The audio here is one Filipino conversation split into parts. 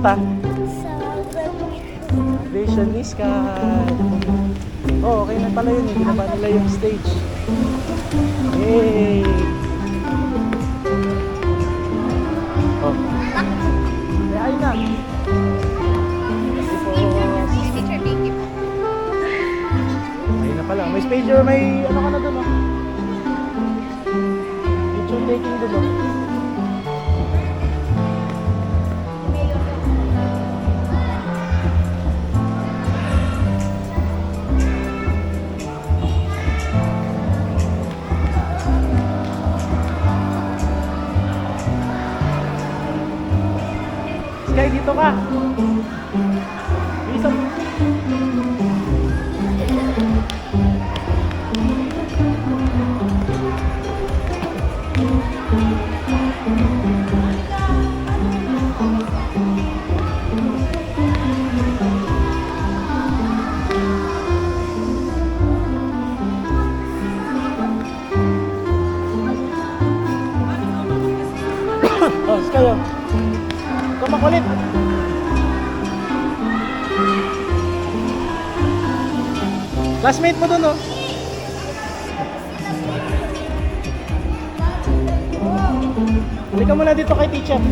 pupunta? Sa Vision ni Sky. Oh, okay na pala yun. Ginaba nila yung stage. Yay! Oh. Kaya ayun na. teacher Vicky po. Ayun na pala. May stage or may ano ka na dun, oh. Picture taking dun, oh. Sky, dito ka. Bisa. Oh, Sky, oh. Ito makulit. Classmate mo dun, oh. Halika muna dito kay teacher.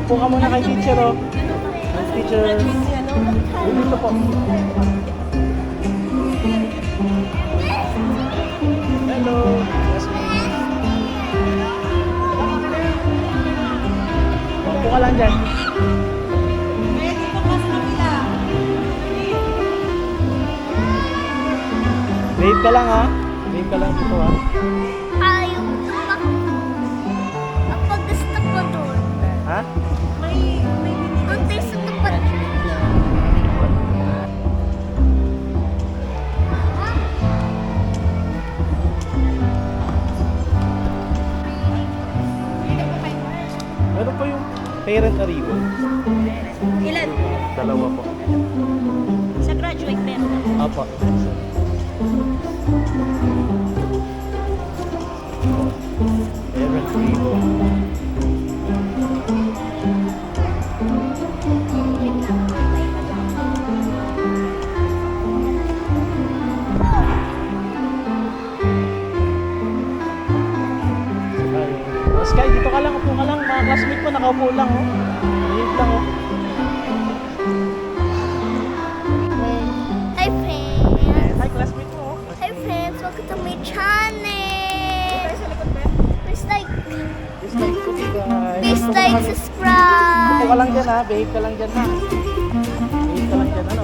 Upo ka muna kay teacher, oh. Teacher. Dito po. Hello. Upo ka lang dyan. Wave ka lang, ha? Wave ka lang dito, ha? Ayaw kapag gusto ko doon. Ha? Doon tayo sa tapat. Meron pa yung parent arrival. Ilan? Dalawa po. Sa graduate men. Apo. Parent arrival. Sky, dito ka lang, upo ka lang. Mga classmate mo, nakaupo lang, oh. Liit lang, oh. Hi friends! Hi, classmate mo, oh. Hi friends! Welcome to my channel! Please like, Dislike ko, guys. please Upo like, ka lang. subscribe! Upo ka lang dyan, ha. Behave ka lang dyan, ha. Behave ka lang dyan, ano.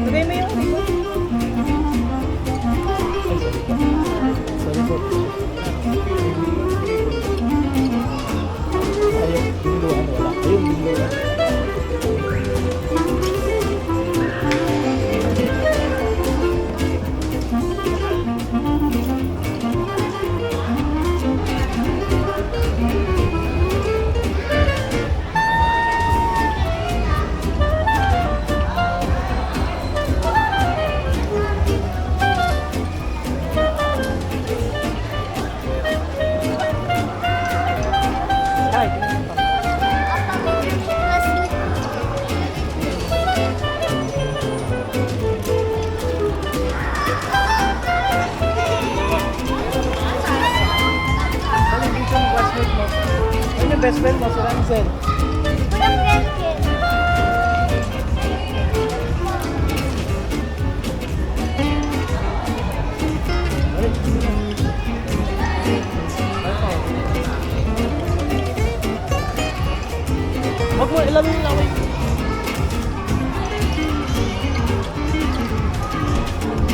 Lagay mo yung remote. Sorry po. Ayun, binuan, wala. Ayun, binuan. Hi, ano yung classmate mo? Ano yung best friend mo? Si Ramsel. Wag mo, ilalim yung laway.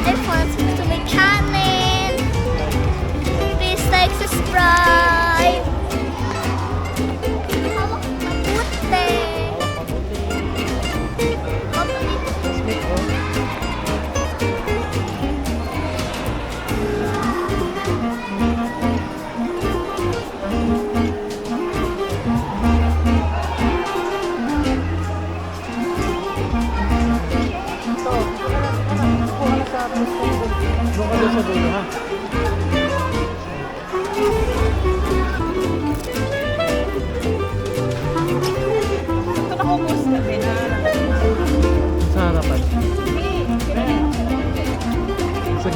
Hi friends! Welcome to my channel! Please like, subscribe! Hawak mabuti! Mabuti! Classmate ko.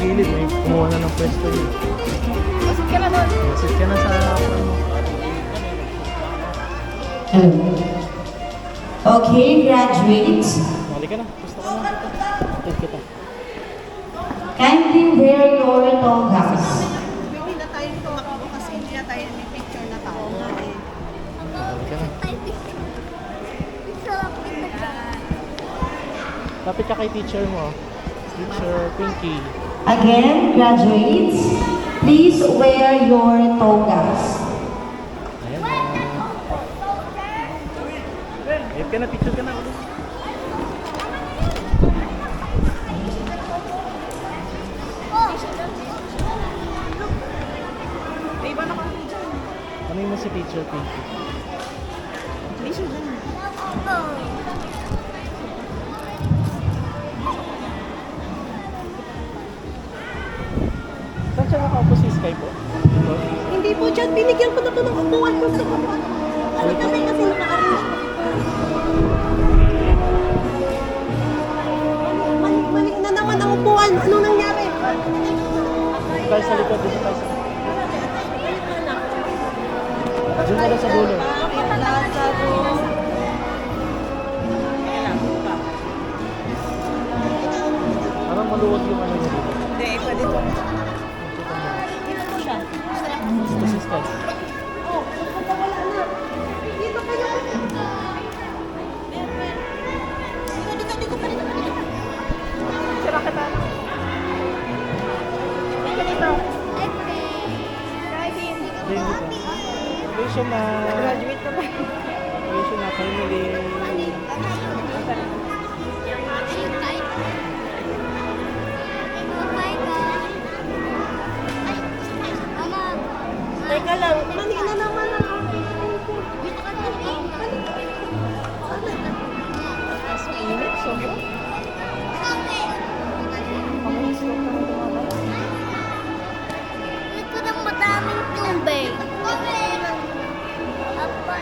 gilid, may kumuha na ng pwesto yun. Masok ka na doon. Sit ka na sa harapan mo. Okay, graduates, Mali ka na, gusto ko na dito. Atid kita. kindly wear your togas. Hindi na tayo tumakbo kasi hindi na tayo may picture na tao. Mali ka na. Picture ako na. Lapit ka kay teacher mo. Teacher Pinky. Again, graduates, please wear your togas. Ayan na. Ayun ka na, picture ka na. May iba na kami dyan. Ano mo si teacher Pinky? May siya dyan. Saan siya nakaupo si Sky po? Dito? Hindi po dyan. Binigyan ko na po ng upuan ko sa baba. Ano kasi naka-arrange. Mali na naman ang upuan. Ano nangyari? Tayo sa likod, dito tayo sa likod. Diyan ka na sa dulo. Parang maluwag yung ano niya dito. Hindi, pwede po. Nakita mo. Dito po siya. Gusto si Sky. Oh, wala na. Dito kayo. Dito pa dito. Sira ka ta. Dito. Diyan dito. Graduation na. Graduate ka ba? Graduation na. Finally. Teka lang, mali na naman ang init, sobra. Ito ng madaming tubig. Papainom ako.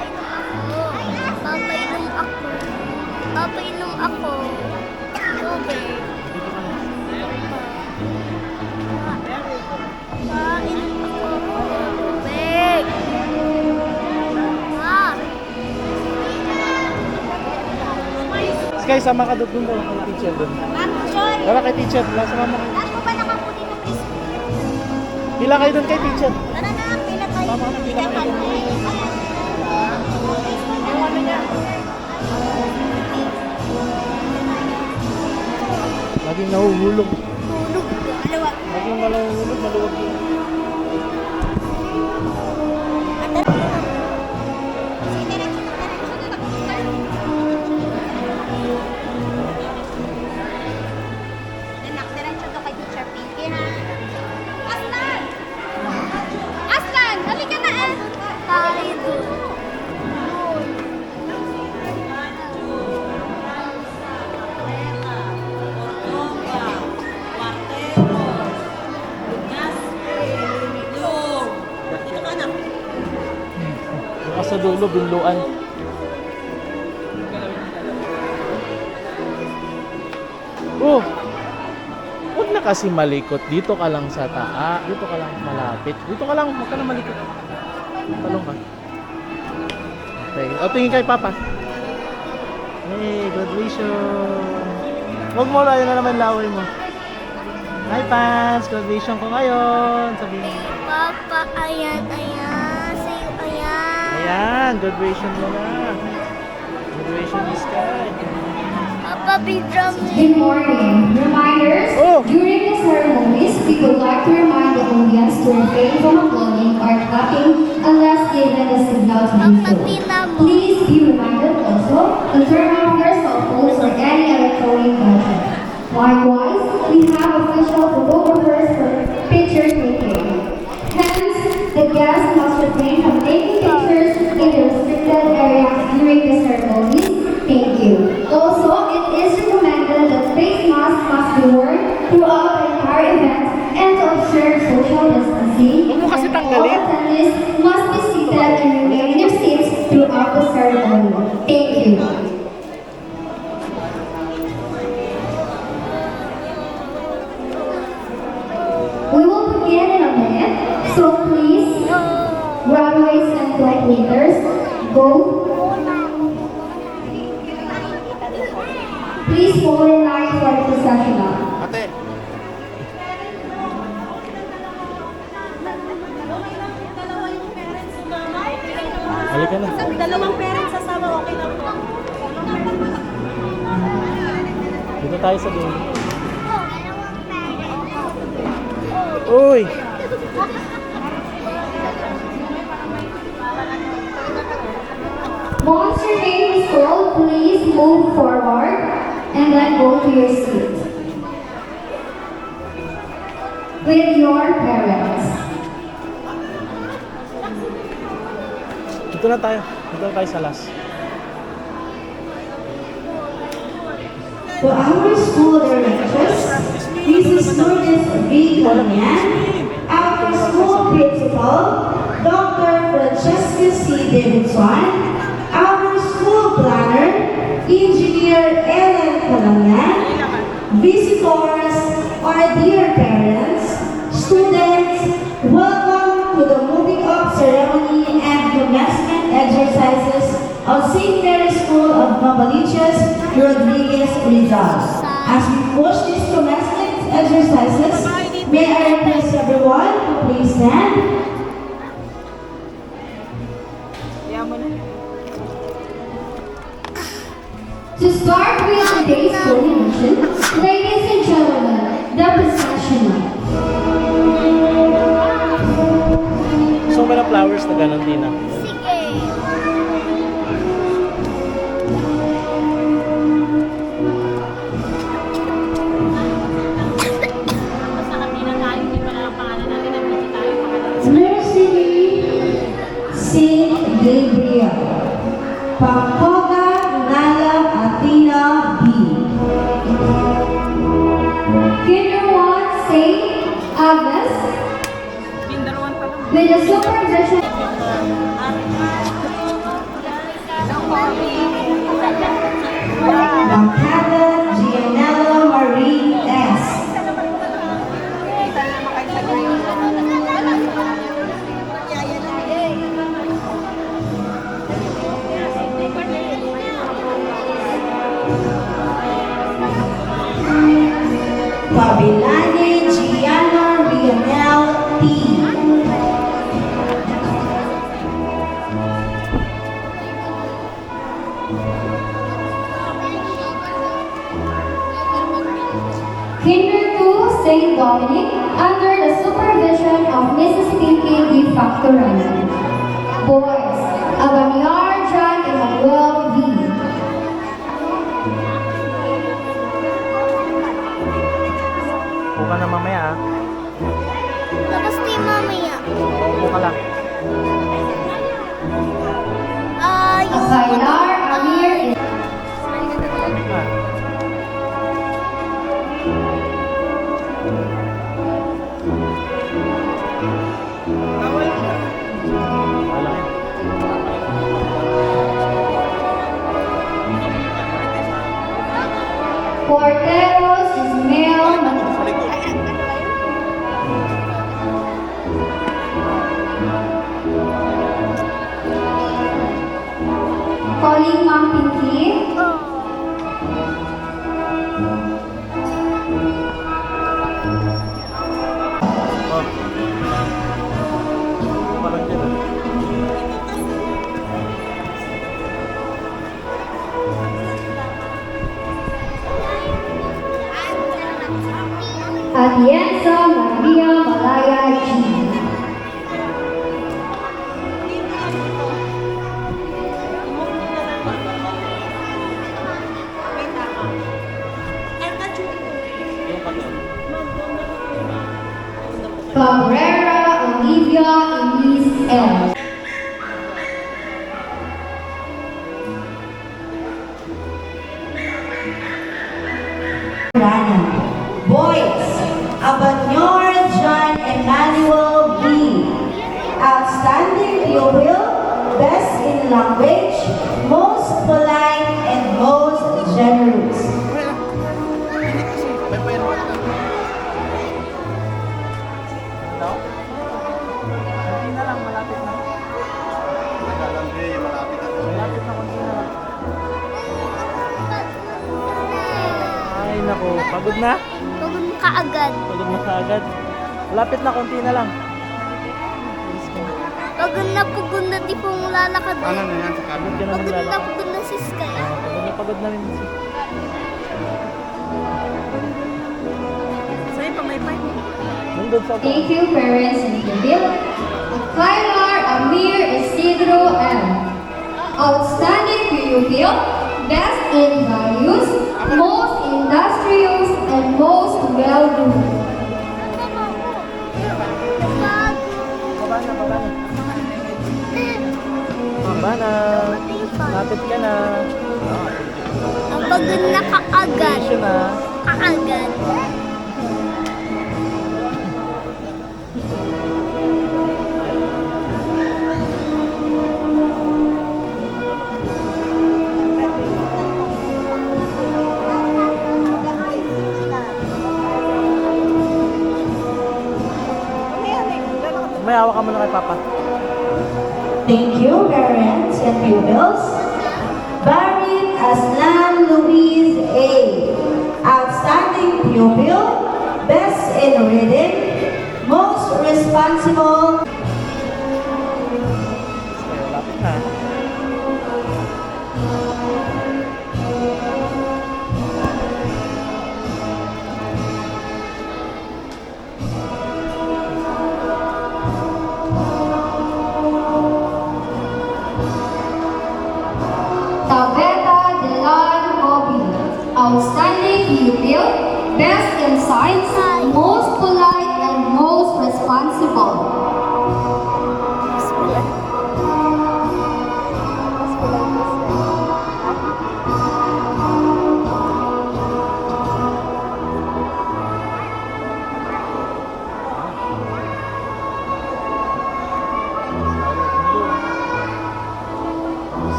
Papainom ako. Tubig. Papainom ako. Tubig. Ah. Sky, sama ka doon daw. Kay teacher doon. Sorry. Tara kay teacher. Sama mo. Lahat ko ba nakaputi ng please? Pila kayo doon kay teacher. Tara na, pila tayo. Tama ka na, pila kayo doon. Yung ano niya. Laging nahuhulog. Tulog. Dalawa. Laging maluhulog, maluwag yun. Diretso to kay Teacher Pinky, ha? Aslan! Aslan! Halika na, eh! Tayo doon. Bukas sa dulo, binluan. Oh! Huwag na kasi malikot. Dito ka lang sa dito ka lang malapit. Dito ka lang, huwag ka na malikot. Talong ka. Okay. O, tingin kay Papa. Hey, graduation! Huwag mo lang, yun na naman laway mo. Hi, Pans! Graduation ko ngayon! Sabihin mo. Papa, ayan, ayan. Sa'yo, ayan. Ayan, graduation mo na. Graduation ni Sky. Papa, bidram Good morning. Reminders, Oh. during the ceremonies, we would like to remind the audience to refrain from applauding or clapping unless given the signal to do Papa, so. tina mo. Please be reminded also to turn off your cell phones or any electronic gadget. Likewise, we have official photographers for picture taking. Hence, the guests must refrain from taking pictures in the restricted areas during the ceremonies. Thank you. Also, it is recommended that face masks must be worn throughout the entire event and to observe social distancing. Huwag mo kasi And all tanggalin. attendees must be seated and remain in their seats throughout the ceremony. Thank you. processional. Ate. Halika na. Dalawang parents sasama, okay lang po. Dito tayo sa dulo. Uy! Once your name is called, please move forward and then go to your seat. With your parents. Dito na tayo. Dito na tayo sa last. To our school directors, Mrs. Lourdes V. Camian, our school principal, Dr. Francesca C. Davidson, our school planner, Engineer Ellen Calamian, visitors, our dear parents, students, welcome to the moving up ceremony and commencement exercises of St. Mary's School of Novaliches, Rodriguez, Rizal. As we push these commencement exercises, may I request everyone to please stand. To start with today's coronation, ladies and gentlemen, the processional. Gusto mo ba ng flowers na ganon din ah? Sige. Mercy Saint Gabriel, Pacoga Nala Athena B. Kinder 1, Saint Agnes. With the supervision. Bancada Gianella Marie S. Pabilane Gianna Lionel T. Kinder 2, Saint Dominic, under the supervision of Mrs. Pinky D. Factorano. Boys, Abanyar John Emmanuel V. Upo ka na mamaya ah. Tapos di mamaya. Upo ka lang. Yung... Akailar Amir. Ah. Wala yan. Porteros Ismael Calling Ma'am Pinky. Oh. Parang dyan ah. Atienza Maria Malaya G. Cabrera Olivia Elise L. Rana. Boys, Abanyor John Emmanuel B. Outstanding pupil, best in language, most polite and most generous. Hello? Konti na lang, malapit na. Malapit na, konti na lang. Ay, naku. Pagod na? Pagod ka agad. Pagod na kaagad. Lapit na, konti na lang. Pagod na di pong lalakad. Pagod ka na naglalakad. Pagod na si Sky. Pagod na rin si. Sa'yo pa may mic. Nandun sa Thank you, parents and Gabriel. Kylar Amir Isidro M. Outstanding pupil, best in values, most industrious, and most well-doing. Baba na, baba na. Baba na. Lapit ka na. Ang pagod na kaagad. Siya na. Kaagad. May hawak ka muna kay Papa. Thank you, parents and pupils. Barit Aslan Louise A. Outstanding pupil, best in reading, most responsible. Kaya lapit na. Tabeta Delan Hobby. Outstanding pupil, best in science, most polite, and most responsible.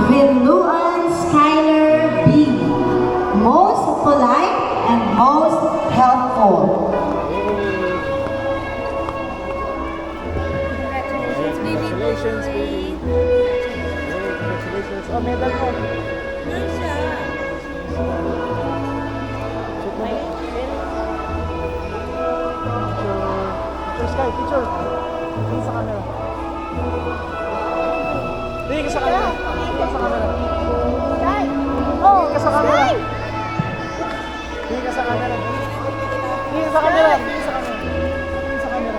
Vinluan Skyler B. Most polite and most helpful. Congratulations, baby. Congratulations. Oh, medal mo. Doon siya. Shoot mo. Picture, Sky, picture. Tingin sa camera. Tingin ka sa camera. Tingin ka sa camera. Oh, Tingin ka sa camera. Tingin ka sa camera. Tingin ka sa camera. Tingin sa camera. Tingin sa camera.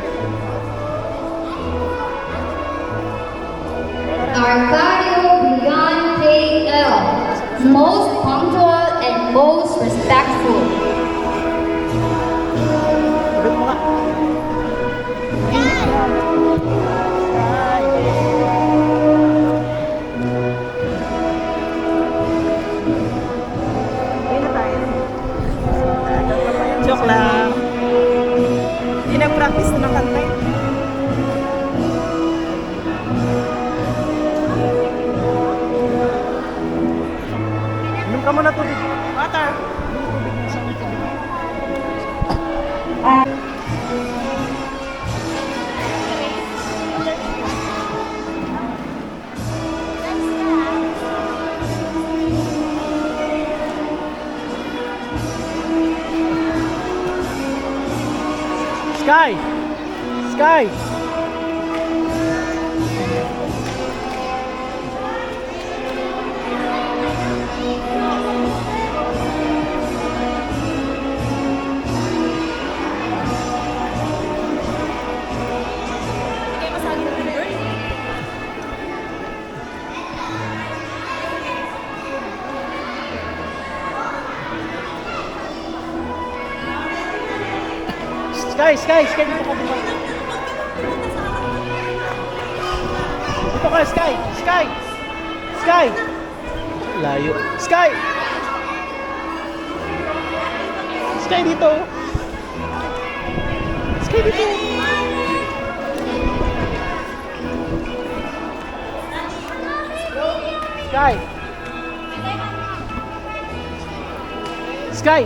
Arcadio Beyond KL. Most punctual and most respectful. Ulit mo nga. Ayun na tayo. Joke lang. Hindi nag-practice na ng kanta. Inom ka muna tubig. Water. Sky! Sky! Bigay mo sa akin ng bird. Sky! Sky! Sky! Dito ka, dito. Dito ka, Sky! Sky! Sky! Layo. Sky! Sky dito! Sky dito! Sky! Sky!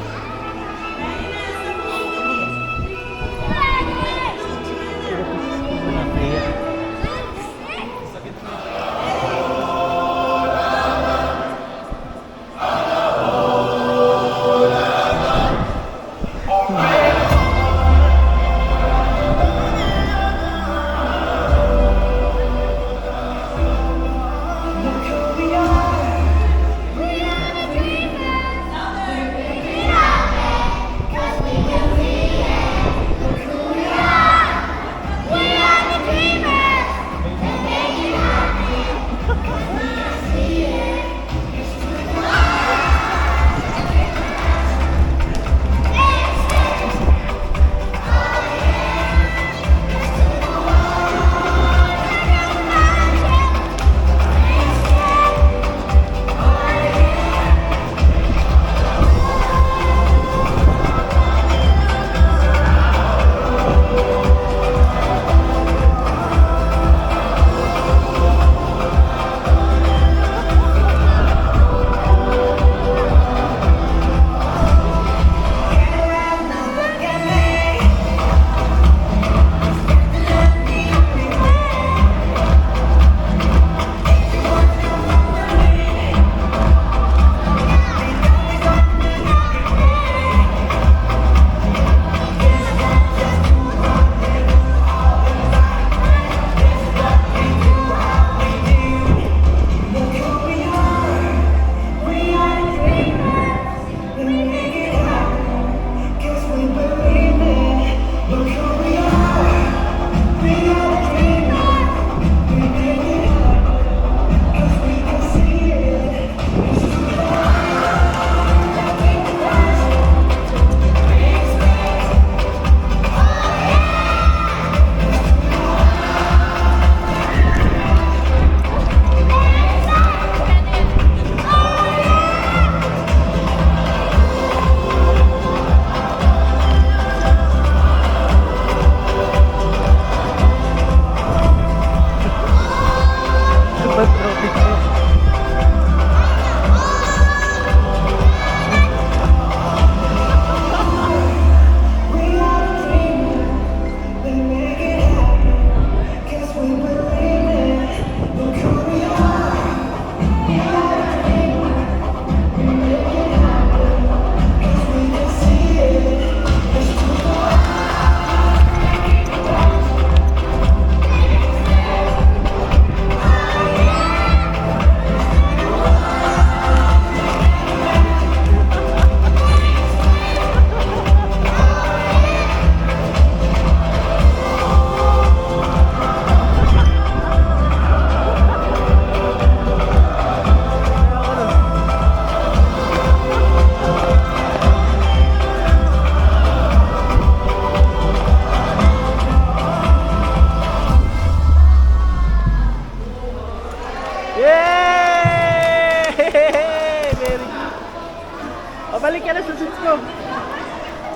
balik ka na sa seats ko.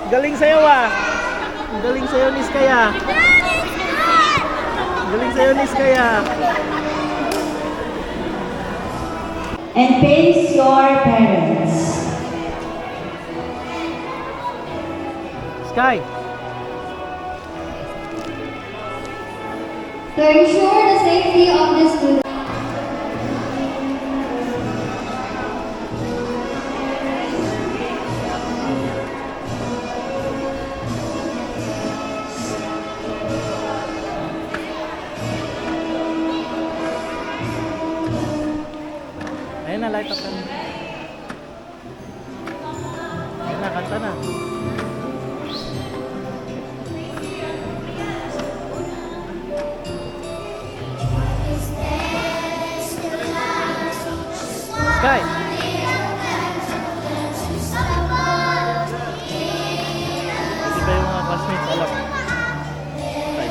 Galing sa'yo ah. Galing sa'yo ni Sky ah. Galing sa'yo ni Sky ah. And face your parents. Sky. To ensure the safety of the students. Ayun na, light up ka na. Ayun na, kanta na. Sky! Hindi ba yung mga classmates alam? Sky.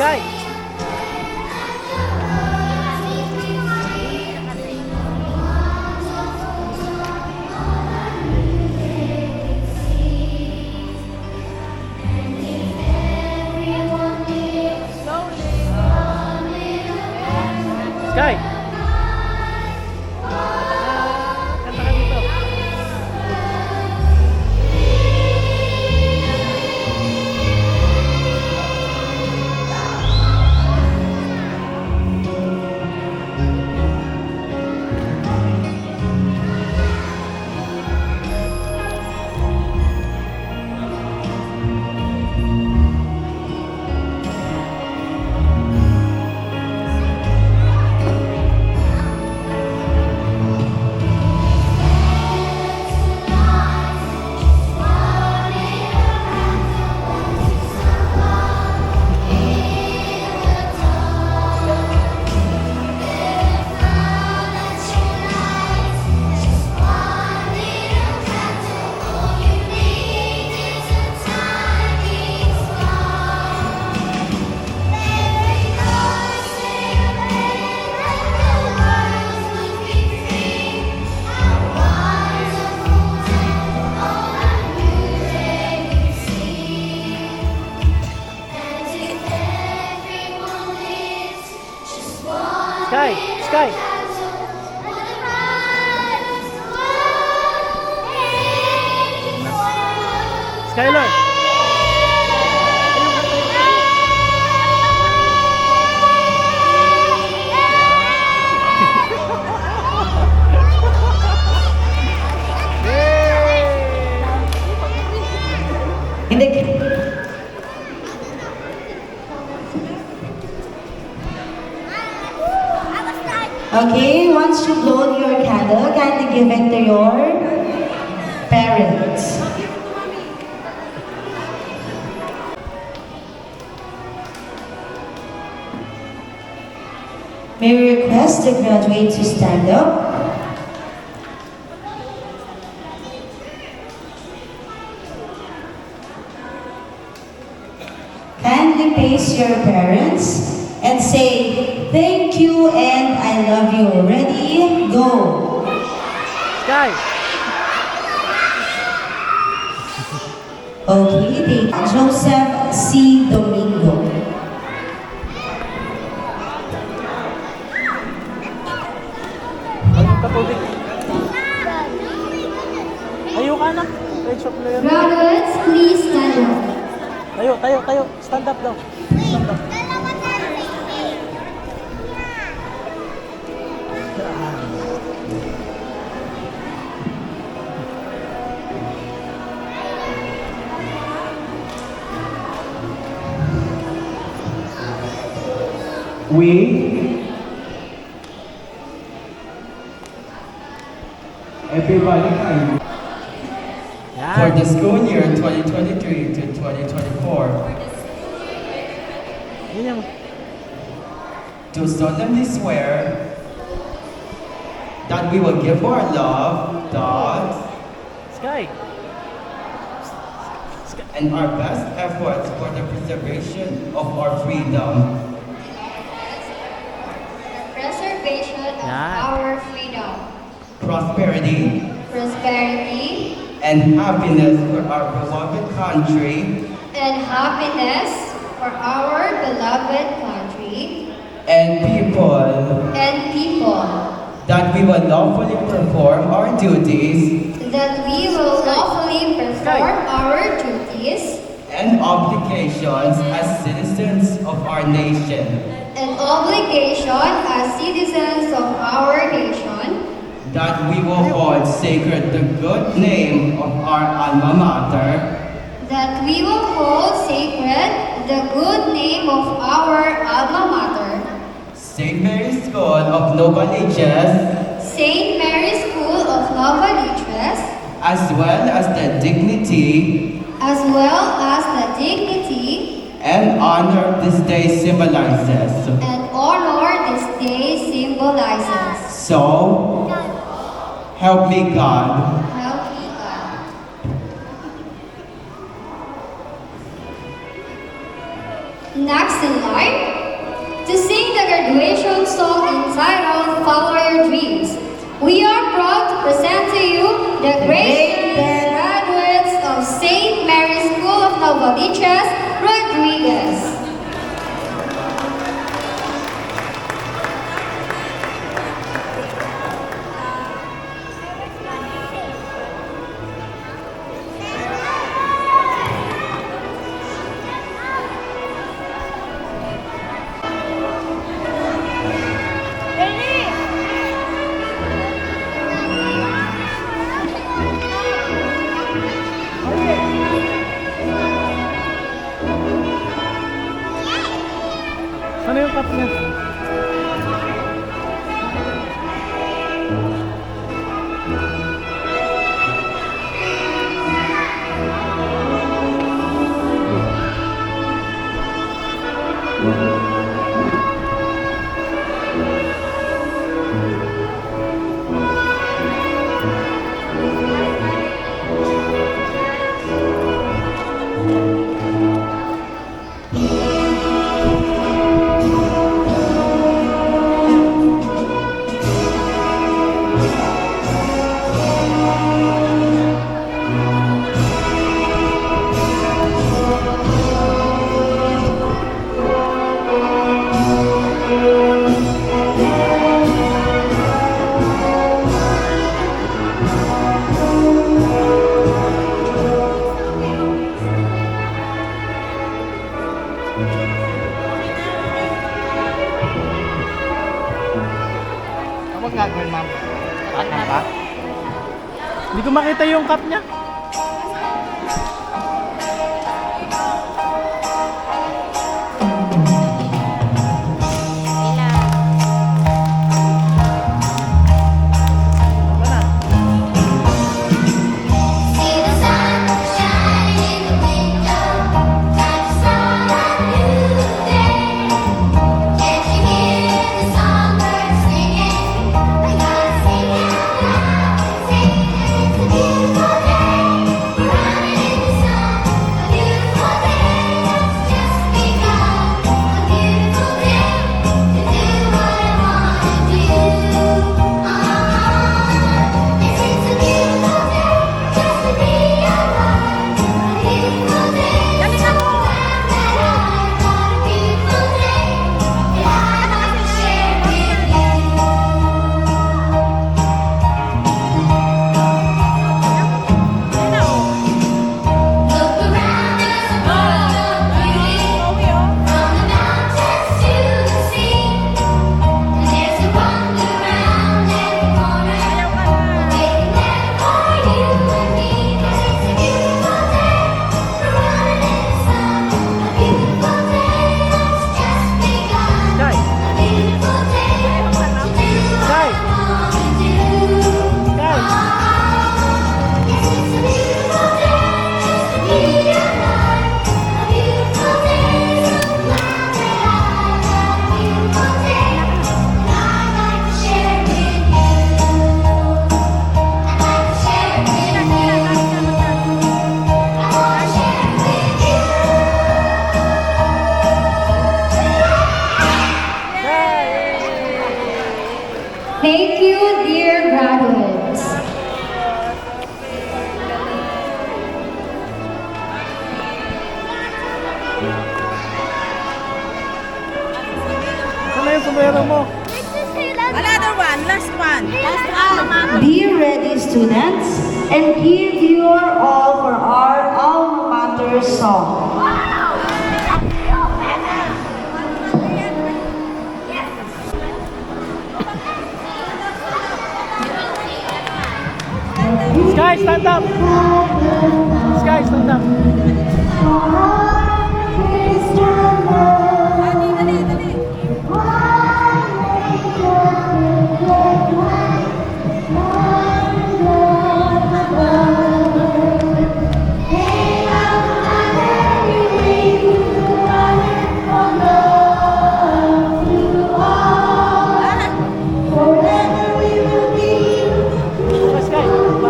Sky! Sky! Kanta ka dito. Sky! Sky! Skylar! Hindi. Okay, once you blow your candle, kindly give it to your parents. May we request the graduates to stand up. Kindly face your parents and say, thank you and I love you. Ready? Go. Sky! Okay, thank Joseph C. Domingo. Ayun ka tubig. Tayo ka na. Red shop player. Graduates, please stand up. Tayo, tayo, tayo. Stand up daw. Stand up. We, everybody, Yan. for the school year 2023 to 2024, Yun yung... do solemnly swear that we will give our love, thoughts, Sky! Sky! and our best efforts for the preservation of our freedom, The preservation of Yan. our freedom, prosperity, prosperity, and happiness for our beloved country and happiness for our beloved country and people, and people, that we will lawfully perform our duties that we will lawfully perform our duties and obligations as citizens of our nation, and obligation as citizens of our nation, that we will hold sacred the good name of our alma mater, that we will hold sacred the good name of our alma mater, St. Mary's School of Novaliches, St. Mary's School of Novaliches, as well as the dignity as well as the dignity and honor this day symbolizes. and honor this day symbolizes. So, help me God. Help me God. Next in line, to sing the graduation song entitled Follow Your Dreams, we are proud to present to you the great graduates of St. Mary's School of Novaliches, Rodriguez. Ano yung cup niya? Ano gagawin, ma'am? Ano ba? Hindi ko makita yung cup niya. See the sun shine in the window, like the sun on a new day. Can't you hear the songbirds singing? They gotta sing out loud, singing. It's a beautiful day. We're running in the gusto mo. Another one, last one. Be ready, students, and give your all for our alma mater song. Sky, stand up. Sky, stand up. Dali, dali. Sky. Sky, po.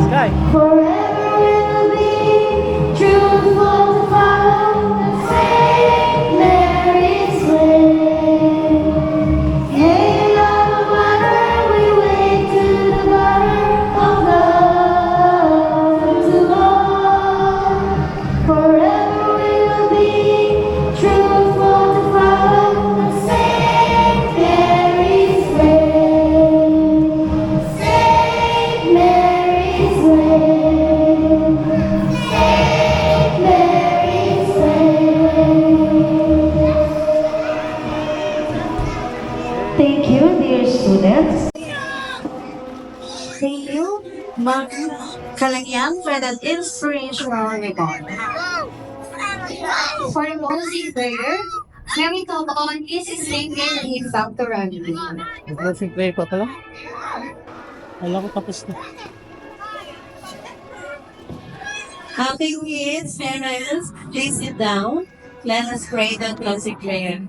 Sky. Forever will be truthful to follow Saint Mary's way. Hey, Alma Mater, we wait to the mother of love to Lord. Forever we will be truthful to follow Saint Mary's way. Saint Mary's way. Saint Mary's way. Thank you, dear students. Thank you, Mark Kalagyan, for that inspirational report. For the closing prayer, may we call on Mrs. Lincoln and his Dr. Randy. Closing play pa pala. Alam ko tapos na. Okay, kids, parents, please sit down. Let us pray the closing prayer.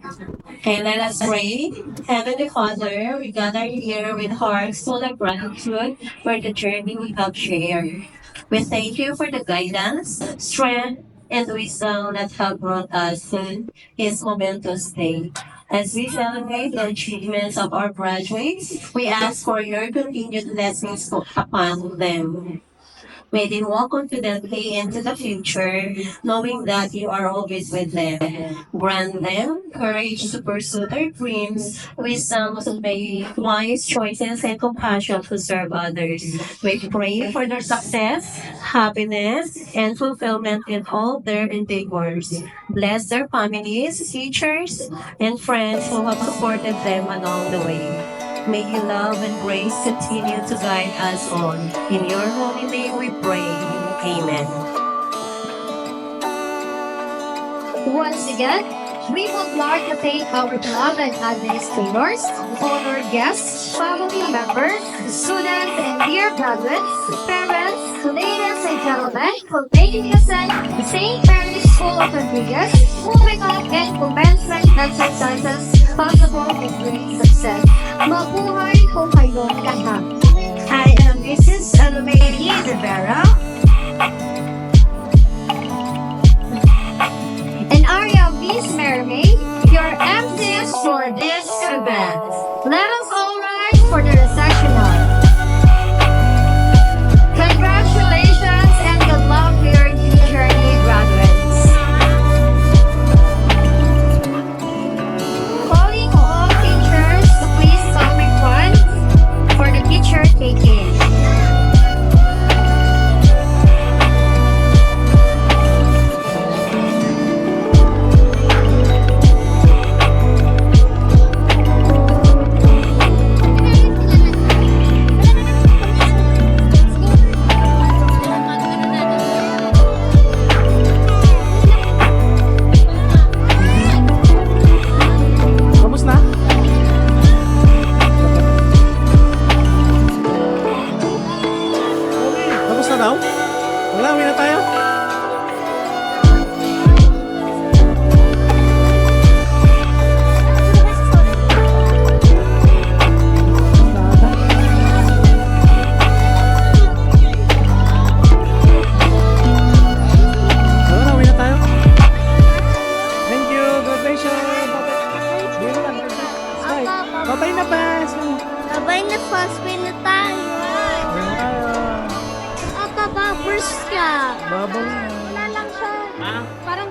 Okay, let us pray. Heavenly Father, we gather here with hearts full of gratitude for the journey we have shared. We thank you for the guidance, strength, and wisdom that have brought us to this momentous day. As we celebrate the achievements of our graduates, we ask for your continued blessings upon them. May they walk confidently into the future, knowing that you are always with them. Grant them courage to pursue their dreams, wisdom to make wise choices, and compassion to serve others. We pray for their success, happiness, and fulfillment in all their endeavors. Bless their families, teachers, and friends who have supported them along the way. May your love and grace continue to guide us all. In your holy name we pray. Amen. Once again, we would like to thank our beloved administrators, honored guests, family members, students, and dear graduates, parents, ladies and gentlemen, for making us St. Mary's School of Rodriguez, moving up and commencement exercises possible with great success. Mabuhay po kayong lahat. I am Mrs. Almeida Rivera. And I am Miss Mary May, your MCs for this event. Let us all rise for the reception hall. Congratulations and good luck to your new journey, graduates. Calling all teachers to please come in front for the picture taking. Babaw na. Wala lang siya. Ha? Parang